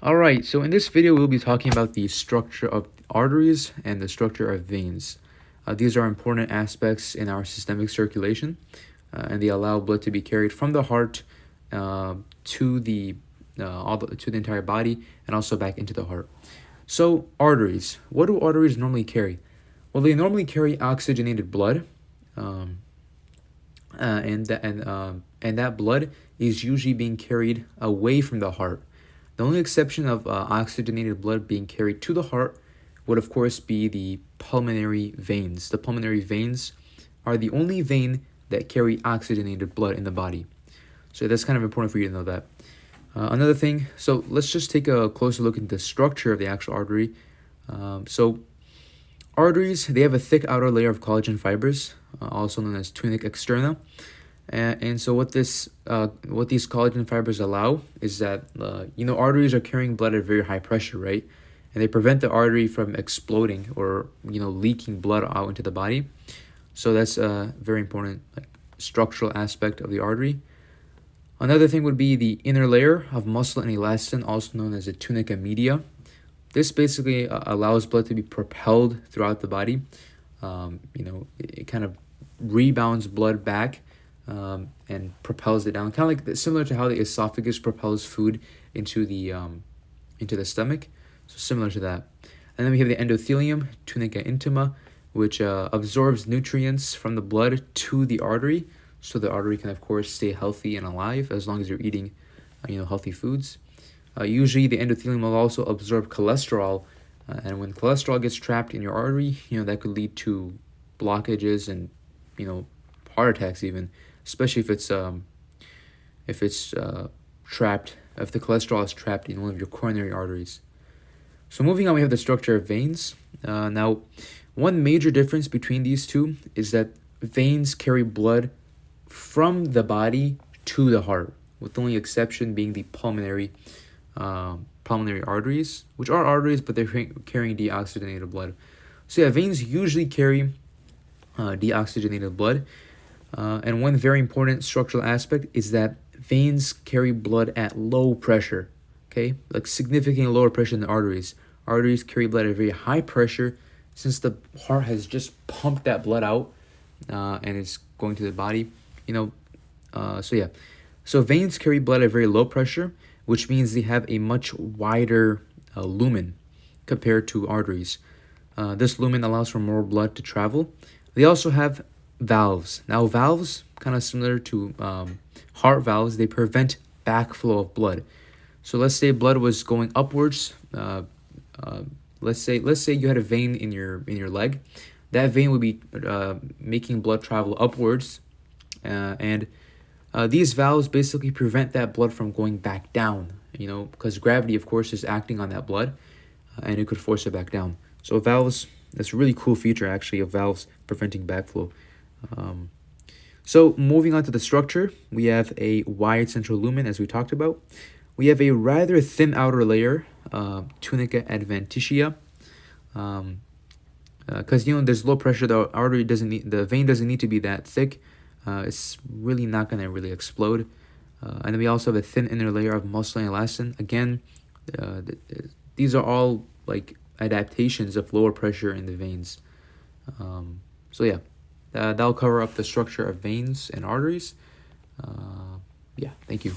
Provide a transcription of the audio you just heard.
All right, so in this video, we'll be talking about the structure of arteries and the structure of veins. These are important aspects in our systemic circulation, and they allow blood to be carried from the heart to the entire body and also back into the heart. So arteries, what do arteries normally carry? Well, they normally carry oxygenated blood, and that blood is usually being carried away from the heart. The only exception of oxygenated blood being carried to the heart would, of course, be the pulmonary veins. The pulmonary veins are the only vein that carry oxygenated blood in the body. So that's kind of important for you to know that. Another thing, so let's just take a closer look at the structure of the actual artery. So arteries, they have a thick outer layer of collagen fibers, also known as tunic externa. And so what these collagen fibers allow is that, arteries are carrying blood at very high pressure, right? And they prevent the artery from exploding or, leaking blood out into the body. So that's a very important structural aspect of the artery. Another thing would be the inner layer of muscle and elastin, also known as the tunica media. This basically allows blood to be propelled throughout the body. It kind of rebounds blood back and propels it down, kind of similar to how the esophagus propels food into the stomach. So similar to that. And then we have the endothelium, tunica intima, which absorbs nutrients from the blood to the artery, so the artery can, of course, stay healthy and alive as long as you're eating, healthy foods. Usually, the endothelium will also absorb cholesterol, and when cholesterol gets trapped in your artery, that could lead to blockages and, heart attacks even, especially if the cholesterol is trapped in one of your coronary arteries. So moving on, we have the structure of veins. Now, one major difference between these two is that veins carry blood from the body to the heart, with the only exception being the pulmonary arteries, which are arteries, but they're carrying deoxygenated blood. So yeah, veins usually carry deoxygenated blood. And one very important structural aspect is that veins carry blood at low pressure, okay? Like significantly lower pressure than arteries. Arteries carry blood at very high pressure since the heart has just pumped that blood out and it's going to the body, So veins carry blood at very low pressure, which means they have a much wider lumen compared to arteries. This lumen allows for more blood to travel. They also have valves. Now, valves, kind of similar to heart valves, they prevent backflow of blood. So let's say blood was going upwards. Let's say you had a vein in your leg. That vein would be making blood travel upwards, and these valves basically prevent that blood from going back down. Because gravity, of course, is acting on that blood, and it could force it back down. So valves, that's a really cool feature actually of valves preventing backflow. So moving on to the structure, we have a wide central lumen, as we talked about. We have a rather thin outer layer, tunica adventitia. Because there's low pressure, the vein doesn't need to be that thick. It's really not going to really explode. And then we also have a thin inner layer of muscle and elastin. Again, these are all adaptations of lower pressure in the veins. That'll cover up the structure of veins and arteries. Thank you.